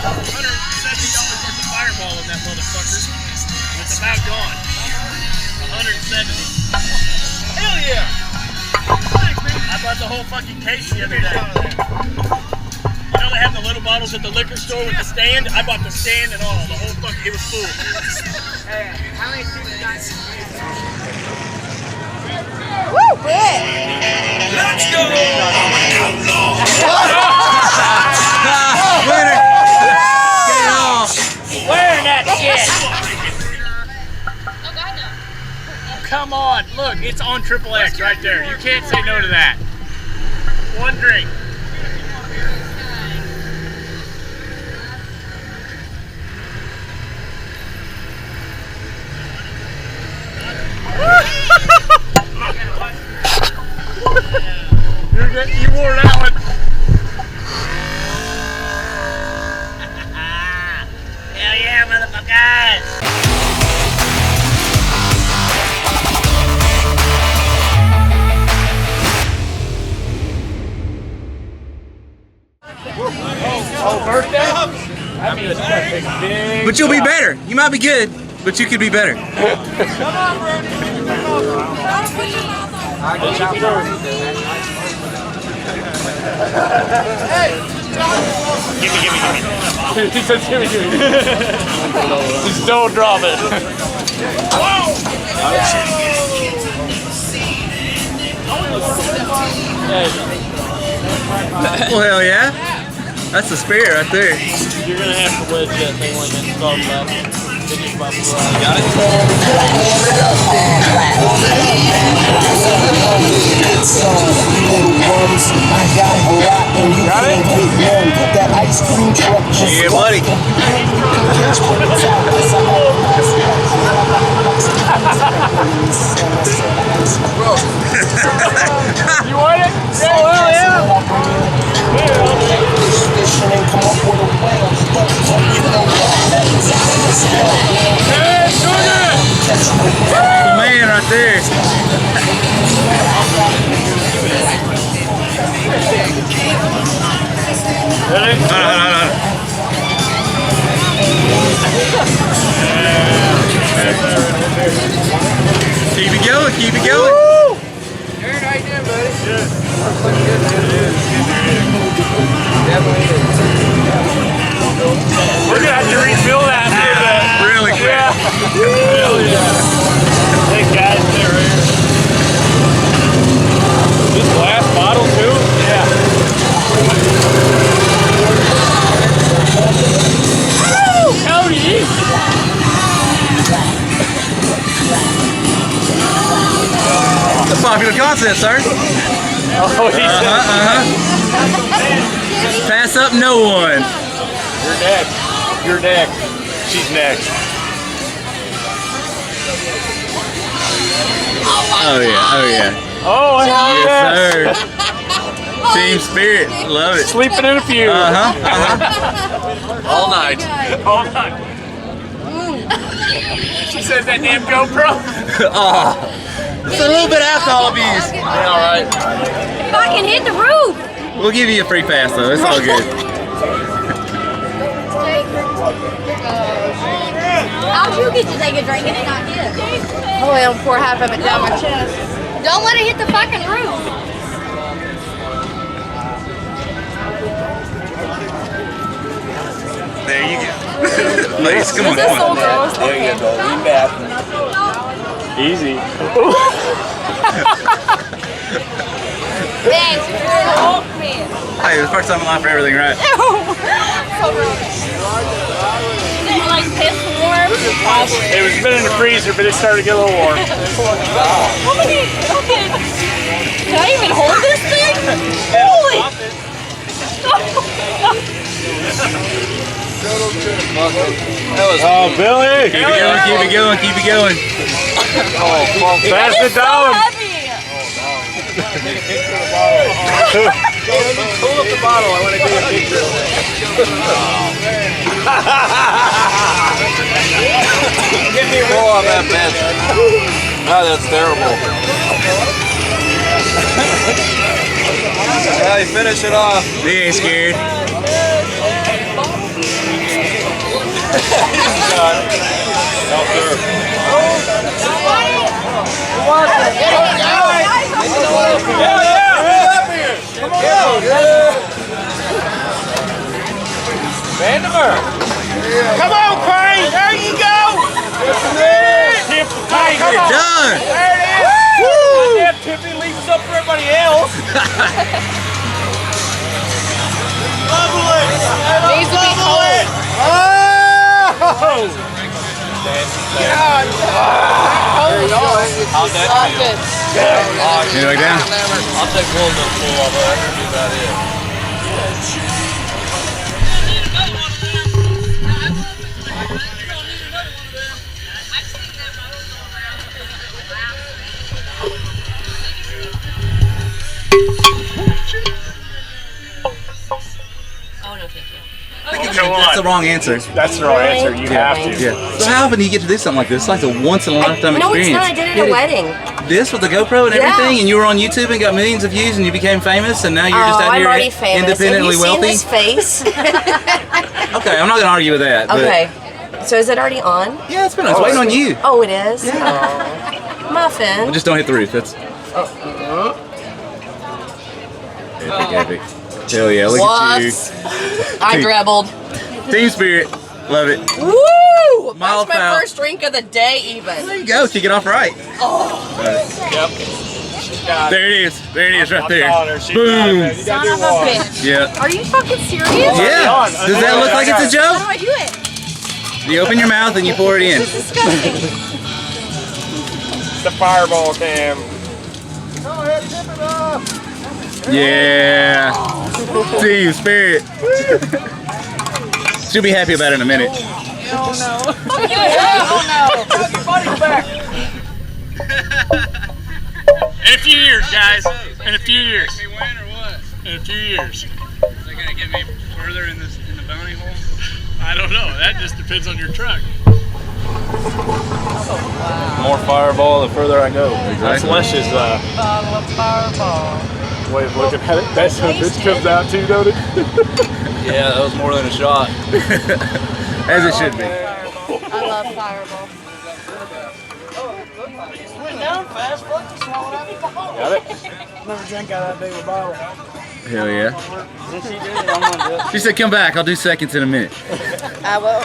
put $170 worth of Fireball in that motherfucker. It's about gone. 170. Hell yeah! I bought the whole fucking case the other day. You know they have the little bottles at the liquor store with the stand? I bought the stand and all. The whole fucking, it was full. Hey, how many people got this? Woo! Good! Let's go! Winner! Get off! Wearing that shit! Come on, look, it's on Triple X right there. You can't say no to that. One drink. You wore that one. Hell yeah, motherfuckers! Oh, birthday? I mean, it's gonna take a big But you'll be better. You might be good, but you could be better. Come on, Brandon. Hey! Give me. He said give me. Just don't drop it. Whoa! Well, hell yeah. That's the spirit right there. You're gonna have to wedge that thing like it's talking about. You got it? Got it? Yeah, buddy. You want it? Oh, hell yeah! Man, right there. Ready? No. Keep it going, keep it going. Aaron, how you doing, buddy? Good. We're gonna have to refill that. Really quick. Yeah. Hell yeah. Hey guys, they're here. This last bottle too? Yeah. Cody! The popular concept, sir. Oh, he said. Pass up no one. You're next. You're next. She's next. Oh yeah. Oh, hell Yes, yeah. sir. Team spirit, love it. Sleeping in a few. All night. All night. She says that damn GoPro. Oh, it's a little bit of alcohol abuse. Yeah, all right. If I can hit the roof! We'll give you a free pass though. It's all good. How'd you get to take a drink and it not hit? Oh, well, pour half of it down my chest. Don't let it hit the fucking roof. There you go. Ladies, come on. This is so gross. There you go. Lean back. Easy. Man, you're an old man. Hey, the first time in life for everything, right? So gross. Is it like piss warm? It was been in the freezer, but it started to get a little warm. Okay. Can I even hold this thing? Holy! Oh, Billy! Keep it going. Pass it down! Pull up the bottle. I want to get a picture. Get me a roll on that bench. Oh, that's terrible. Yeah, he finished it off. He ain't scared. Come on, Crane! There you go! Tip the tiger. You're done. There it is! Woo! That Tippy leaps up for everybody else. Needs to be cold. Oh! Not good. You like that? I'll take one of those full of it. That should be about it. Oh, no, thank you. That's the wrong answer. That's the wrong answer. You have to. Yeah. So how often do you get to do something like this? It's like a once in a lifetime No, experience. it's not. I did it at a wedding. This with the GoPro and Yeah. everything, and you were on YouTube and got millions of views, and you became famous, and now you're just out I'm here already famous. independently Have you wealthy. seen this face? Okay, I'm not gonna argue with that. But Okay. So is it already on? yeah, it's been. I was waiting on you. Oh, it is? Oh. Muffin. Just don't hit the roof. That's epic, epic. Hell yeah! Look at you. I dribbled. Team spirit. Love it. Woo! Mile That's my foul. first drink of the day, even. There you go. Kick it off right. Yep. There it is. There it is, right I'm there. calling her. She got Boom. it. You gotta Son do of a one. bitch. Yeah. Are you fucking serious? Yeah. on. Does that look like it's a How do joke? I do it? You open your mouth and you pour it in. Disgusting. It's the fireball cam. Yeah. Team spirit. She'll be happy about it in a minute. Oh no. In a few years, guys. In a few years. In a few years. Is that gonna get me further in the bounty hole? I don't know. That just depends on your truck. More fireball the further I go. That's Lesh's way of looking at it. That's how this comes out too, don't it? Yeah, that was more than a shot. As it should be. I love Fireball. Got it? Never drank out of that big of a bottle. Hell yeah. She said, come back. I'll do seconds in a minute. I will.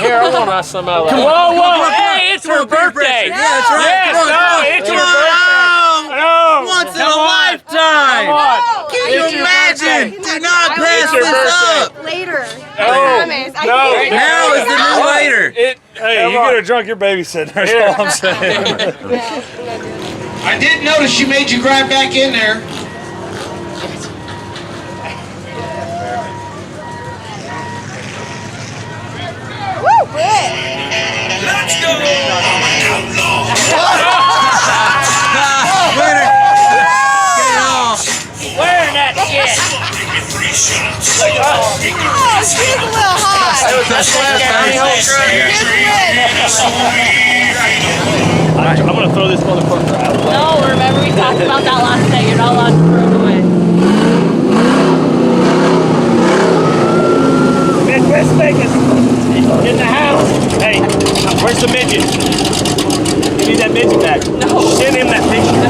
Here, I want us some of that. Come on, Whoa, come on, whoa, come on, hey, it's come her on, peer birthday. pressure. Yeah, that's right. Yes, Come on, no, come on, it's come your on. birthday. No. Once in Come a on. lifetime. Come on. Can It's you your imagine? birthday. Do not pass It's your this birthday. up. Later. No. promise. I No. can't. Now is the new later. Hey, you get her drunk, you're babysitting. That's all I'm saying. I did notice she made you grab back in there. Winner. Get it off. Wearing that shit. she's a little hot. I'm gonna throw this motherfucker out. No, remember we talked about that last night. You're not allowed to throw it away. Midwest Vegas in the house. Hey, where's the midget? Give me that midget back. No. Send him that picture.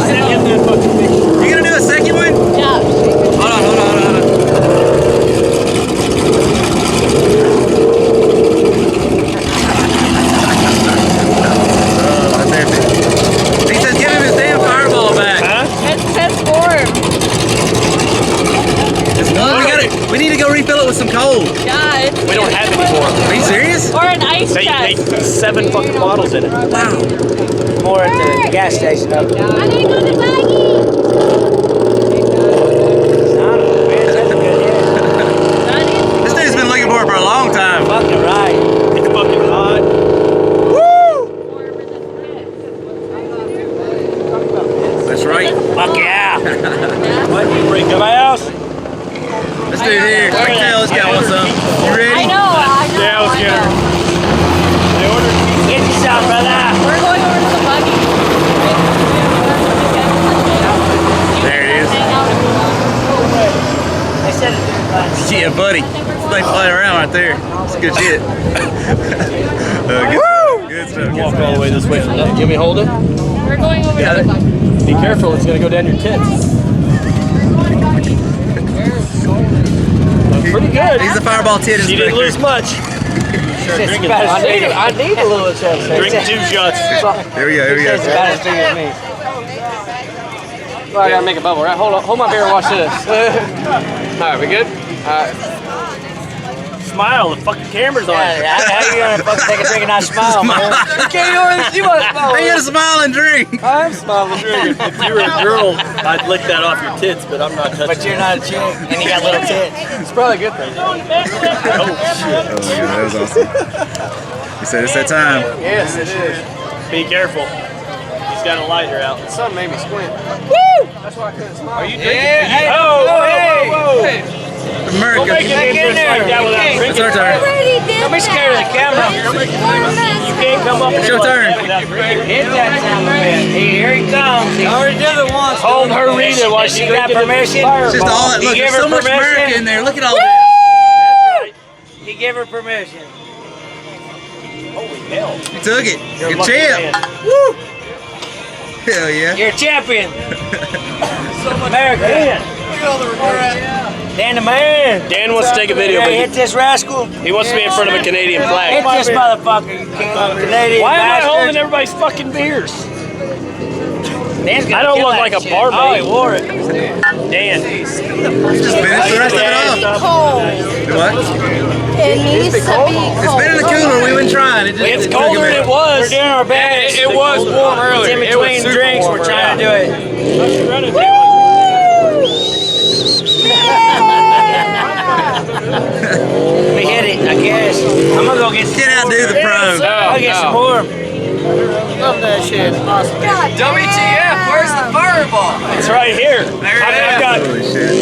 Send him that fucking picture. You gonna do a second one? Yeah. Hold on. That's epic. He says give him his damn fireball back. Huh? It's piss warm. We need to go refill it with some coal. Yeah, it's We don't have it anymore. Are you serious? Or an ice They chest. 7 fucking bottles in it. Wow. More at the gas station up there. I need to go to Maggie. This dude's been looking for it for a long time. Fucking right. It's fucking hot. That's right. Fuck yeah. What? Bring somebody else? This dude here, I can tell this guy wants some. You ready? I know. Yeah, let's get her. They ordered Get yourself, brother. We're going over to the buggy. There it is. They said it didn't run. Yeah, buddy. They flying around right there. It's good shit. Good stuff. walk all the way this way. You want me to hold it? We're going over to the buggy. Be careful, it's gonna go down your tits. Pretty good. He's a fireball tit She didn't lose much. It's about as big as I need a little chest. Drink 2 shots. Here we go, here we It's go. about as big as me. Well, I gotta make a bubble, right? Hold my beer and watch this. Alright, we good? Alright. Smile, the fucking camera's on. Yeah, how you gonna fucking take a drink and not smile, man? You can't you want to smile. They gotta smile and drink. I'm smiling drinking. If you were a girl, I'd lick that off your tits, but I'm not touching But you're not a chick, and you got little tits. It's probably a good thing. Oh, shit. Oh, that was awesome. He said it's that time. Yes, it is. Be careful. He's got a lighter out. The sun made me squint. That's why I couldn't smile. Are you Hey, Oh, hey. whoa. America. Don't make an entrance like that without It's drinking. our turn. Don't be scared of the camera. You can't come up It's your like turn. that without drinking. Hit that son of a bitch. Here he comes. He already did it once. Hold her reading while she got drinking permission. It's just all that. He Look, gave there's her so much permission. America in there. Look at all this. He gave her permission. Holy hell. You took it. You're a Good lucky champ. man. Woo. Hell yeah. You're a champion. America. Dan the man. Dan wants to take a video, Hey, but hit this rascal. he wants to be in front of a Canadian Hit flag. this motherfucker, you Canadian Why am I bastard. holding everybody's fucking beers? Dan's gonna I don't kill look that like a shit. barmaid. Oh, he wore it. Dan. Just finish the rest of it off. Cold. What? It needs to be cold. It's been in the cooler. We've been trying. It just, It's it took a colder than minute. it was. We're doing our best. It was warm earlier. In It was between super drinks, warm we're trying to do it. We hit it, I guess. I'm gonna go get some Can't outdo the pro. I'll get some more. Love that shit. Awesome. WTF, where's the fireball? It's right here. I've got Holy shit.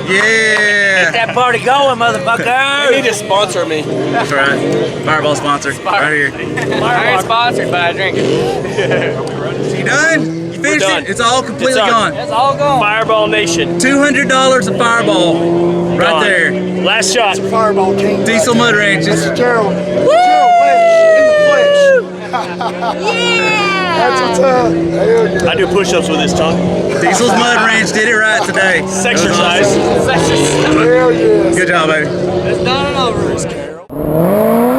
Get Yeah. that party going, motherfucker. You need to sponsor me. That's right. Fireball sponsor. Right here. I ain't sponsored, but I drink it. You done? You finished done. it? It's all completely It's gone. done. It's all gone. Fireball Nation. $200 a fireball. Right Gone. there. Last shot. Fireball King. Diesel Mud Ranches. Gerald. Yeah. That's what's up. Hell yeah. I do push-ups with his tongue. Diesel's Mud Ranch did it right today. It's That was exercise. awesome. Hell yeah. Good job, baby. It's done and over.